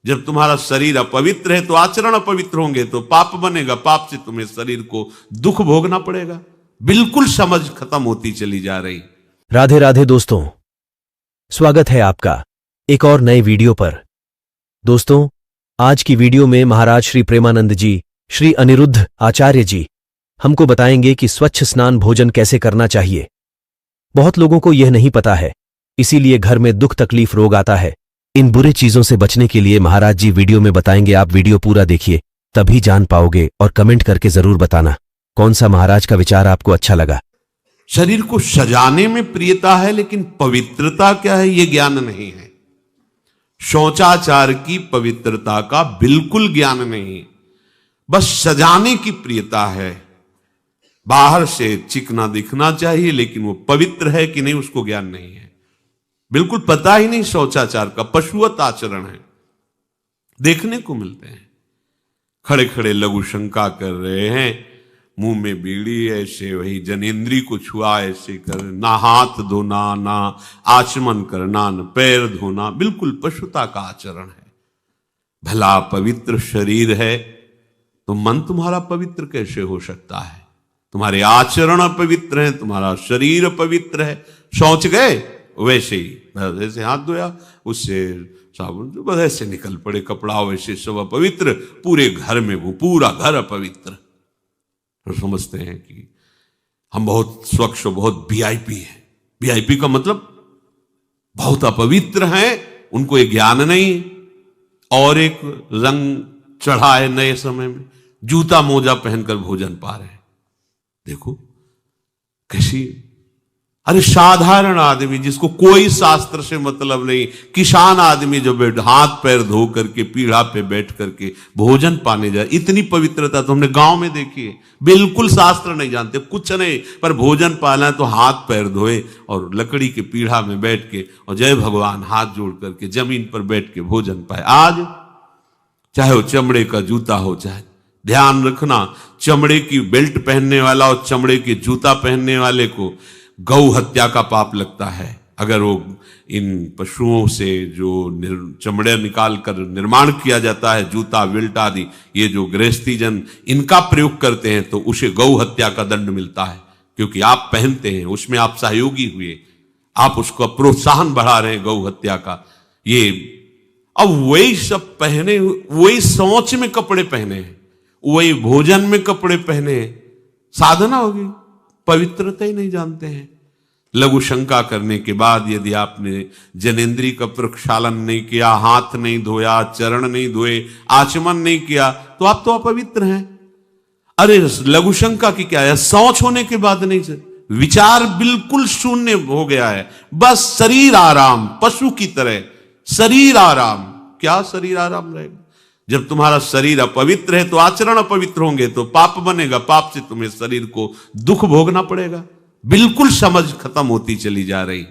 जब तुम्हारा शरीर अपवित्र है तो आचरण अपवित्र होंगे तो पाप बनेगा, पाप से तुम्हें शरीर को दुख भोगना पड़ेगा। बिल्कुल समझ खत्म होती चली जा रही। राधे राधे दोस्तों, स्वागत है आपका एक और नए वीडियो पर। दोस्तों, आज की वीडियो में महाराज श्री प्रेमानंद जी, श्री अनिरुद्ध आचार्य जी हमको बताएंगे कि स्वच्छ स्नान भोजन कैसे करना चाहिए। बहुत लोगों को यह नहीं पता है, इसीलिए घर में दुख तकलीफ रोग आता है। इन बुरे चीजों से बचने के लिए महाराज जी वीडियो में बताएंगे। आप वीडियो पूरा देखिए, तभी जान पाओगे। और कमेंट करके जरूर बताना कौन सा महाराज का विचार आपको अच्छा लगा। शरीर को सजाने में प्रियता है, लेकिन पवित्रता क्या है यह ज्ञान नहीं है। शौचाचार की पवित्रता का बिल्कुल ज्ञान नहीं, बस सजाने की प्रियता है। बाहर से चिकना दिखना चाहिए, लेकिन वो पवित्र है कि नहीं उसको ज्ञान नहीं है। बिल्कुल पता ही नहीं शौचाचार का, पशुवत आचरण है। देखने को मिलते हैं खड़े खड़े लघु शंका कर रहे हैं, मुंह में बीड़ी ऐसे, वही जनेंद्री को छुआ ऐसे कर, ना हाथ धोना, ना आचमन करना, न पैर धोना, बिल्कुल पशुता का आचरण है। भला पवित्र शरीर है तो मन तुम्हारा पवित्र कैसे हो सकता है? तुम्हारे आचरण अपवित्र हैं, तुम्हारा शरीर पवित्र है। शौच गए वैसे ही, जैसे हाथ धोया उससे साबुन जो बस ऐसे निकल पड़े कपड़ा, वैसे सब अपवित्र। पूरे घर में वो पूरा घर अपवित्र। तो समझते हैं कि हम बहुत स्वच्छ, बहुत वीआईपी हैं। वीआईपी का मतलब बहुत अपवित्र हैं, उनको एक ज्ञान नहीं। और एक रंग चढ़ा है नए समय में, जूता मोजा पहनकर भोजन पा रहे हैं। देखो कैसी, अरे साधारण आदमी जिसको कोई शास्त्र से मतलब नहीं, किसान आदमी जो हाथ पैर धो करके पीढ़ा पे बैठ करके भोजन पाने जाए, इतनी पवित्रता तो हमने गांव में देखी है। बिल्कुल शास्त्र नहीं जानते, कुछ नहीं, पर भोजन पाना है तो हाथ पैर धोए और लकड़ी के पीढ़ा में बैठ के और जय भगवान हाथ जोड़ करके जमीन पर बैठ के भोजन पाए। आज चाहे वो चमड़े का जूता हो, चाहे ध्यान रखना, चमड़े की बेल्ट पहनने वाला और चमड़े के जूता पहनने वाले को गौ हत्या का पाप लगता है। अगर वो इन पशुओं से जो चमड़े निकाल कर निर्माण किया जाता है, जूता बेल्ट आदि, ये जो गृहस्थी जन इनका प्रयोग करते हैं तो उसे गौ हत्या का दंड मिलता है। क्योंकि आप पहनते हैं, उसमें आप सहयोगी हुए, आप उसको प्रोत्साहन बढ़ा रहे हैं गौ हत्या का। ये अब वही सब पहने, वही शौच में कपड़े पहने हैं, वही भोजन में कपड़े पहने हैं, साधना होगी, पवित्रता ही नहीं जानते हैं। लघु शंका करने के बाद यदि आपने जनेंद्री का प्रक्षालन नहीं किया, हाथ नहीं धोया, चरण नहीं धोए, आचमन नहीं किया, तो आप तो अपवित्र हैं। अरे लघु शंका की क्या है, शौच होने के बाद नहीं से विचार बिल्कुल शून्य हो गया है। बस शरीर आराम, पशु की तरह शरीर आराम। क्या शरीर आराम रहेगा? जब तुम्हारा शरीर अपवित्र है तो आचरण अपवित्र होंगे तो पाप बनेगा, पाप से तुम्हें शरीर को दुख भोगना पड़ेगा। बिल्कुल समझ खत्म होती चली जा रही।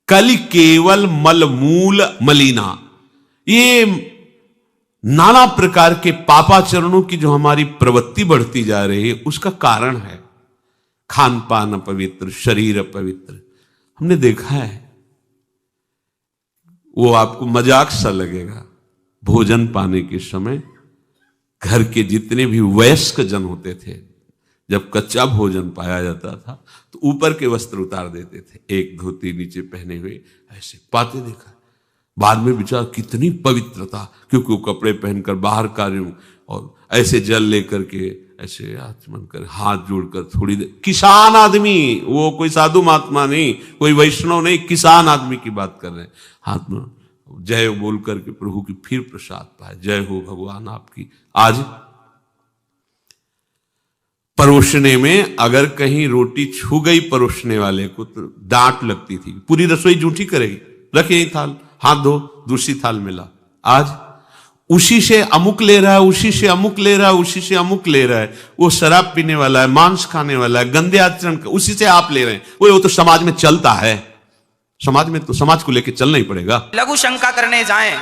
कल केवल मल मूल मलिना, ये नाना प्रकार के पापाचरणों की जो हमारी प्रवृत्ति बढ़ती जा रही है, उसका कारण है खान पान अपवित्र, शरीर अपवित्र। हमने देखा है, वो आपको मजाक सा लगेगा, भोजन पाने के समय घर के जितने भी वयस्क जन होते थे, जब कच्चा भोजन पाया जाता था तो ऊपर के वस्त्र उतार देते थे, एक धोती नीचे पहने हुए ऐसे पाते देखा। बाद में विचार कितनी पवित्रता, क्योंकि वो कपड़े पहनकर बाहर कार्यों और ऐसे जल लेकर के ऐसे आचमन कर हाथ जोड़कर थोड़ी देर, किसान आदमी, वो कोई साधु महात्मा नहीं, कोई वैष्णव नहीं, किसान आदमी की बात कर रहे हैं। हाथ में जय बोल करके प्रभु की फिर प्रसाद पाए, जय हो भगवान आपकी। आज परोसने में अगर कहीं रोटी छू गई परोसने वाले को तो डांट लगती थी, पूरी रसोई जूठी करेगी, रखे यही थाल, हाथ धो, दूसरी थाल मिला। आज उसी से अमुक ले रहा है, उसी से अमुक ले रहा है, उसी से अमुक ले रहा है। वो शराब पीने वाला है, मांस खाने वाला है, गंदे आचरण, उसी से आप ले रहे हैं। वो तो समाज में चलता है, समाज में तो समाज को लेकर चलना ही पड़ेगा। लघु शंका करने जाएं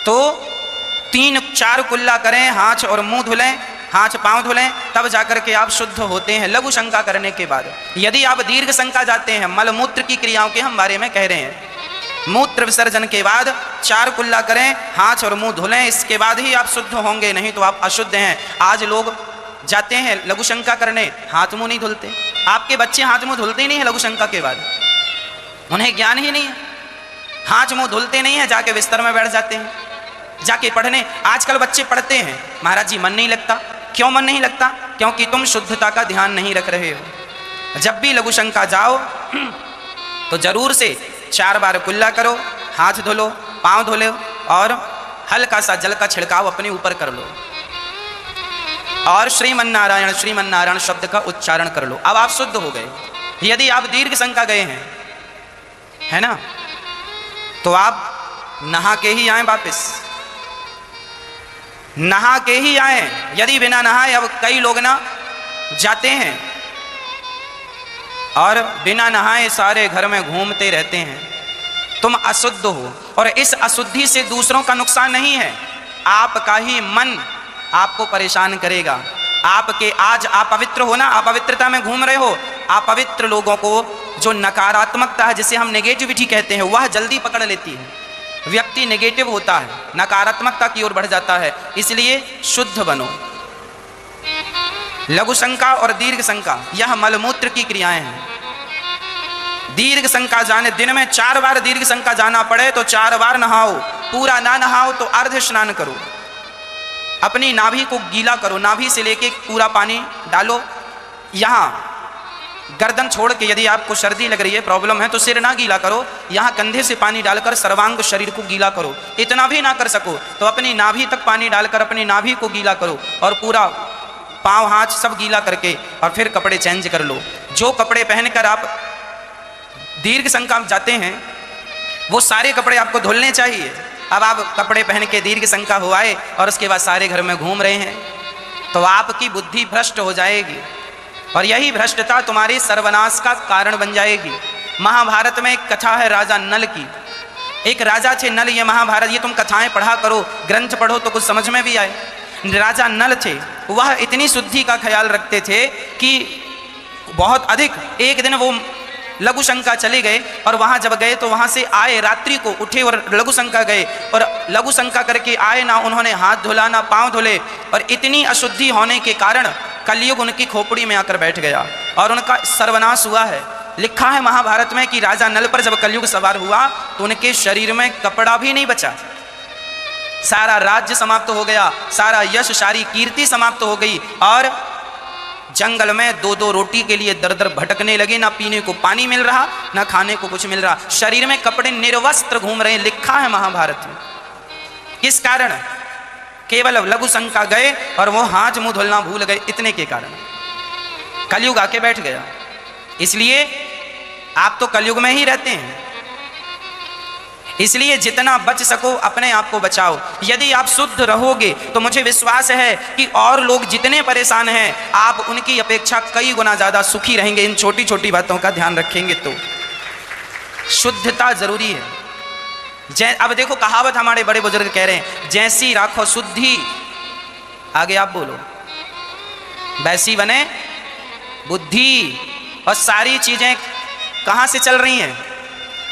तो 3-4 कुल्ला करें, हाथ और मुंह धुलें, हाथ पांव धुलें, तब जाकर के आप शुद्ध होते हैं लघु शंका करने के बाद। यदि आप दीर्घ शंका जाते हैं, मल मूत्र की क्रियाओं के हम बारे में कह रहे हैं, मूत्र विसर्जन के बाद 4 कुल्ला करें, हाथ और मुंह धुलें, इसके बाद ही आप शुद्ध होंगे, नहीं तो आप अशुद्ध हैं। आज लोग जाते हैं लघु शंका करने, हाथ मुंह नहीं धुलते। आपके बच्चे हाथ मुंह धुलते ही नहीं है लघु शंका के बाद, उन्हें ज्ञान ही नहीं है, हाथ मुंह धुलते नहीं है, जाके बिस्तर में बैठ जाते हैं, जाके पढ़ने। आजकल बच्चे पढ़ते हैं, महाराज जी मन नहीं लगता। क्यों मन नहीं लगता? क्योंकि तुम शुद्धता का ध्यान नहीं रख रहे हो। जब भी लघु शंका जाओ तो जरूर से 4 बार कुल्ला करो, हाथ धुलो, पांव धुलो और हल्का सा जल का छिड़काव अपने ऊपर कर लो और श्रीमन्नारायण श्रीमन्नारायण शब्द का उच्चारण कर लो। अब आप शुद्ध हो गए। यदि आप दीर्घ शंका गए हैं, है ना, तो आप नहा के ही आए, वापस नहा के ही आए। यदि बिना नहाए, अब कई लोग ना जाते हैं और बिना नहाए सारे घर में घूमते रहते हैं। तुम अशुद्ध हो और इस अशुद्धि से दूसरों का नुकसान नहीं है, आपका ही मन आपको परेशान करेगा। आपके आज आप पवित्र हो ना, अपवित्रता में घूम रहे हो। अपवित्र लोगों को जो नकारात्मकता है, जिसे हम नेगेटिविटी कहते हैं, वह जल्दी पकड़ लेती है। व्यक्ति नेगेटिव होता है, नकारात्मकता की ओर बढ़ जाता है। इसलिए शुद्ध बनो। लघु शंका और दीर्घ शंका यह मलमूत्र की क्रियाएं हैं। दीर्घ शंका जाने, दिन में 4 बार दीर्घ शंका जाना पड़े तो 4 बार नहाओ, पूरा ना नहाओ तो अर्ध स्नान करो। अपनी नाभि को गीला करो, नाभि से लेके पूरा पानी डालो। यहाँ गर्दन छोड़ के, यदि आपको सर्दी लग रही है, प्रॉब्लम है, तो सिर ना गीला करो, यहाँ कंधे से पानी डालकर सर्वांग शरीर को गीला करो। इतना भी ना कर सको तो अपनी नाभि तक पानी डालकर अपनी नाभि को गीला करो और पूरा पाँव हाथ सब गीला करके और फिर कपड़े चेंज कर लो। जो कपड़े पहनकर आप दीर्घ शंका में जाते हैं वो सारे कपड़े आपको धुलने चाहिए। अब आप कपड़े पहन के दीर्घ शंका हो आए और उसके बाद सारे घर में घूम रहे हैं तो आपकी बुद्धि भ्रष्ट हो जाएगी और यही भ्रष्टता तुम्हारी सर्वनाश का कारण बन जाएगी। महाभारत में एक कथा है राजा नल की। एक राजा थे नल, ये महाभारत, ये तुम कथाएं पढ़ा करो, ग्रंथ पढ़ो तो कुछ समझ में भी आए। राजा नल थे, वह इतनी शुद्धि का ख्याल रखते थे कि बहुत अधिक। एक दिन वो लघु शंका चले गए और वहाँ जब गए तो वहाँ से आए, रात्रि को उठे और लघु शंका गए और लघु शंका करके आए ना उन्होंने हाथ धुला ना पाँव धुले और इतनी अशुद्धि होने के कारण कलयुग उनकी खोपड़ी में आकर बैठ गया और उनका सर्वनाश हुआ है। लिखा है महाभारत में कि राजा नल पर जब कलयुग सवार हुआ तो उनके शरीर में कपड़ा भी नहीं बचा, सारा राज्य समाप्त हो गया, सारा यश सारी कीर्ति समाप्त हो गई और जंगल में 2-2 रोटी के लिए दर दर भटकने लगे। ना पीने को पानी मिल रहा, ना खाने को कुछ मिल रहा, शरीर में कपड़े निर्वस्त्र घूम रहे। लिखा है महाभारत में। किस कारण? केवल लघु शंका गए और वो हाथ मुंह धुलना भूल गए, इतने के कारण कलयुग आके बैठ गया। इसलिए आप तो कलयुग में ही रहते हैं, इसलिए जितना बच सको अपने आप को बचाओ। यदि आप शुद्ध रहोगे तो मुझे विश्वास है कि और लोग जितने परेशान हैं आप उनकी अपेक्षा कई गुना ज़्यादा सुखी रहेंगे। इन छोटी छोटी बातों का ध्यान रखेंगे तो शुद्धता जरूरी है। अब देखो कहावत हमारे बड़े बुजुर्ग कह रहे हैं, जैसी राखो शुद्धि, आगे आप बोलो, वैसी बने बुद्धि। और सारी चीज़ें कहाँ से चल रही हैं?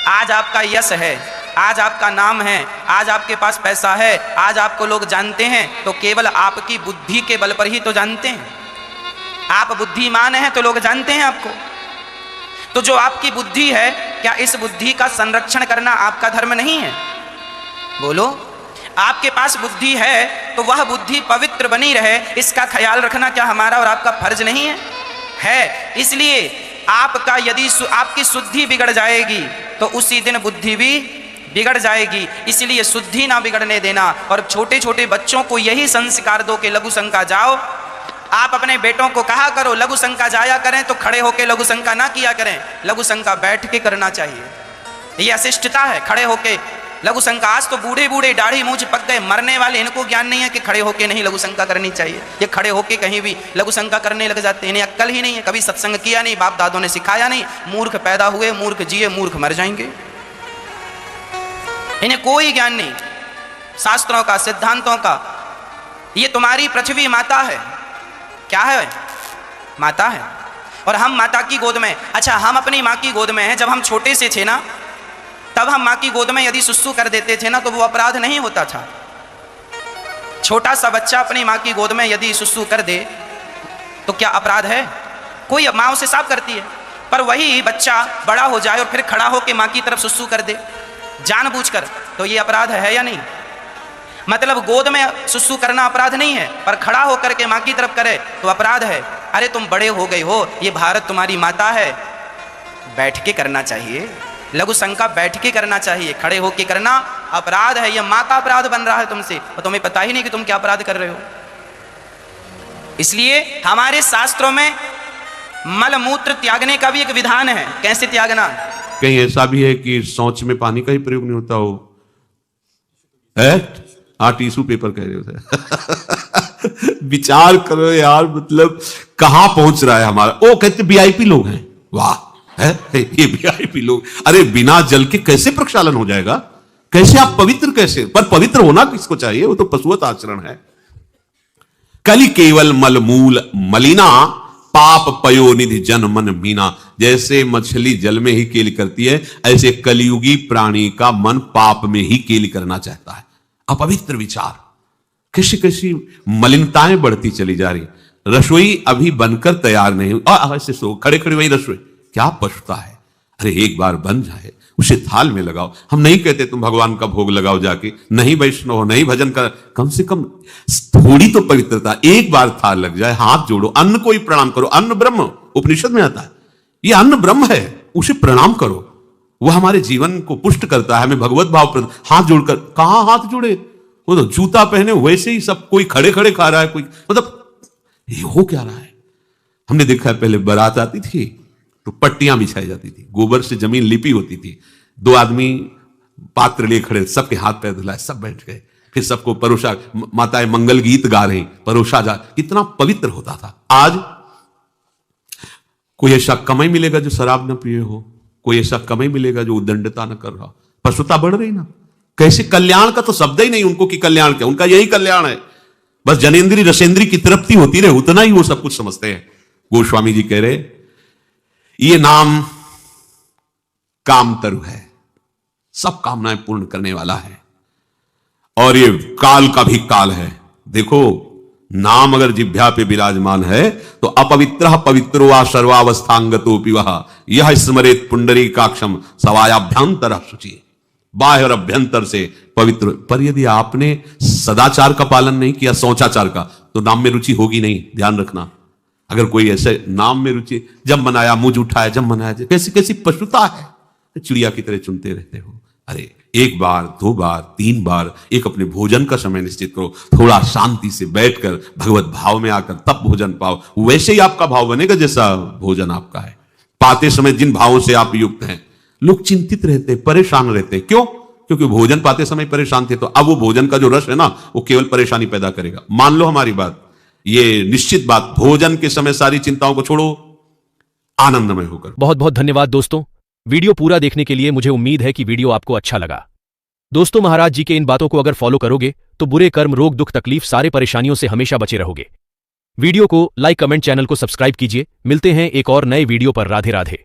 आज आपका यश है, आज आपका नाम है, आज आपके पास पैसा है, आज आपको लोग जानते हैं तो केवल आपकी बुद्धि के बल पर ही तो जानते हैं। आप बुद्धिमान हैं तो लोग जानते हैं आपको। तो जो आपकी बुद्धि है, क्या इस बुद्धि का संरक्षण करना आपका धर्म नहीं है? बोलो। आपके पास बुद्धि है तो वह बुद्धि पवित्र बनी रहे, इसका ख्याल रखना क्या हमारा और आपका फर्ज नहीं है? है। इसलिए आपका यदि आपकी शुद्धि बिगड़ जाएगी तो उसी दिन बुद्धि भी बिगड़ जाएगी। इसलिए शुद्धि ना बिगड़ने देना। और छोटे छोटे बच्चों को यही संस्कार दो कि लघु शंका जाओ। आप अपने बेटों को कहा करो लघु शंका जाया करें तो खड़े होकर लघु शंका ना किया करें, लघु शंका बैठ के करना चाहिए। ये अशिष्टता है, खड़े होके लघु शंका। आज तो बूढ़े बूढ़े दाढ़ी मूंछ पक गए, मरने वाले, इनको ज्ञान नहीं है कि खड़े होके नहीं लघु शंका करनी चाहिए। ये खड़े होके कहीं भी लघु शंका करने लग जाते हैं, इन्हें अक्ल ही नहीं है, कभी सत्संग किया नहीं, बाप दादों ने सिखाया नहीं। मूर्ख पैदा हुए, मूर्ख जिए, मूर्ख मर जाएंगे। इन्हें कोई ज्ञान नहीं शास्त्रों का, सिद्धांतों का। ये तुम्हारी पृथ्वी माता है। क्या है? माता है। और हम माता की गोद में। अच्छा, हम अपनी माँ की गोद में हैं। जब हम छोटे से थे ना तब हम माँ की गोद में यदि सुसु कर देते थे ना तो वो अपराध नहीं होता था। छोटा सा बच्चा अपनी माँ की गोद में यदि सुसु कर दे तो क्या अपराध है? कोई माँ उसे साफ करती है, पर वही बच्चा बड़ा हो जाए और फिर खड़ा होकर माँ की तरफ सुसु कर दे जानबूझकर, तो ये अपराध है या नहीं? मतलब गोद में सुसु करना अपराध नहीं है, पर खड़ा होकर के माँ की तरफ करे तो अपराध है। अरे तुम बड़े हो गए हो, ये भारत तुम्हारी माता है, बैठ के करना चाहिए। लघु शंका बैठ के करना चाहिए, खड़े होके करना अपराध है। ये माता अपराध बन रहा है तुमसे और तुम्हें पता ही नहीं कि तुम क्या अपराध कर रहे हो। इसलिए हमारे शास्त्रों में मल मूत्र त्यागने का भी एक विधान है। कैसे त्यागना? कहीं ऐसा भी है कि शौच में पानी का ही प्रयोग नहीं होता हो? है? टिश्यू पेपर कह रहे हो। विचार करो यार, मतलब कहां पहुंच रहा है हमारा। ओ कहते वीआईपी लोग हैं, वाह है ये वीआईपी लोग। अरे बिना जल के कैसे प्रक्षालन हो जाएगा? कैसे आप पवित्र कैसे? पर पवित्र होना किसको चाहिए? वो तो पशुवत आचरण है। कली केवल मलमूल मलिना पाप पयोनिधि जन मन मीना। जैसे मछली जल में ही केली करती है, ऐसे कलियुगी प्राणी का मन पाप में ही केली करना चाहता है। अपवित्र विचार, कैसी कैसी मलिनताएं बढ़ती चली जा रही। रसोई अभी बनकर तैयार नहीं हुई, ऐसे सो खड़े खड़े वही रसोई, क्या पछता है? अरे एक बार बन जाए उसे थाल में लगाओ। हम नहीं कहते तुम भगवान का भोग लगाओ जाके, नहीं वैष्णव हो, नहीं भजन कर, कम से कम थोड़ी तो पवित्रता। एक बार थाल लग जाए, हाथ जोड़ो, अन्न को ही प्रणाम करो। अन्न ब्रह्म, उपनिषद में आता है, ये अन्न ब्रह्म है, उसे प्रणाम करो। वह हमारे जीवन को पुष्ट करता है, हमें भगवत भाव। हाथ जोड़कर, कहां हाथ जुड़े? वो तो जूता पहने वैसे ही सब कोई खड़े खड़े खा रहा है, कोई मतलब ये हो क्या रहा है? हमने देखा है पहले बारात आती थी तो पट्टियां बिछाई जाती थी, गोबर से जमीन लिपी होती थी, दो आदमी पात्र लिए खड़े, सबके हाथ पैर धुलाए, सब बैठ गए, फिर सबको परोसा, माताएं मंगल गीत गा रही, परोसा जा, कितना पवित्र होता था। आज कोई ऐसा कमाई मिलेगा जो शराब न पिए हो, कोई ऐसा कमाई मिलेगा जो उद्दंडता न कर रहा। पशुता बढ़ रही ना। कैसे? कल्याण का तो शब्द ही नहीं उनको कि कल्याण क्या, उनका यही कल्याण है, बस जनेन्द्री रसेंद्री की तृप्ति होती रहे, उतना ही वो सब कुछ समझते हैं। गोस्वामी जी कह रहे ये नाम कामतरु है, सब कामनाएं पूर्ण करने वाला है, और ये काल का भी काल है। देखो नाम अगर जिह्वा पे विराजमान है तो अपवित्र पवित्रो वा सर्वावस्थांगतोपि वह यह स्मरेत पुंडरीकाक्षम सवायाभ्यंतर शुचि। बाह्य और अभ्यंतर से पवित्र। पर यदि आपने सदाचार का पालन नहीं किया, शौचाचार का, तो नाम में रुचि होगी नहीं, ध्यान रखना। अगर कोई ऐसे नाम में रुचि, जब मनाया मुझ उठाया, जब मनाया, कैसी कैसी पशुता है, चिड़िया की तरह चुनते रहते हो। अरे एक बार, दो बार, तीन बार एक अपने भोजन का समय निश्चित करो, थोड़ा शांति से बैठकर भगवत भाव में आकर तब भोजन पाओ। वैसे ही आपका भाव बनेगा जैसा भोजन आपका है। पाते समय जिन भावों से आप युक्त हैं, लोग चिंतित रहते, परेशान रहते। क्यों? क्योंकि भोजन पाते समय परेशान थे, तो अब वो भोजन का जो रस है ना, वो केवल परेशानी पैदा करेगा। मान लो हमारी बात, ये निश्चित बात, भोजन के समय सारी चिंताओं को छोड़ो, आनंदमय होकर। बहुत बहुत धन्यवाद दोस्तों, वीडियो पूरा देखने के लिए। मुझे उम्मीद है कि वीडियो आपको अच्छा लगा। दोस्तों, महाराज जी के इन बातों को अगर फॉलो करोगे तो बुरे कर्म, रोग, दुख, तकलीफ, सारे परेशानियों से हमेशा बचे रहोगे। वीडियो को लाइक, कमेंट, चैनल को सब्सक्राइब कीजिए। मिलते हैं एक और नए वीडियो पर। राधे राधे।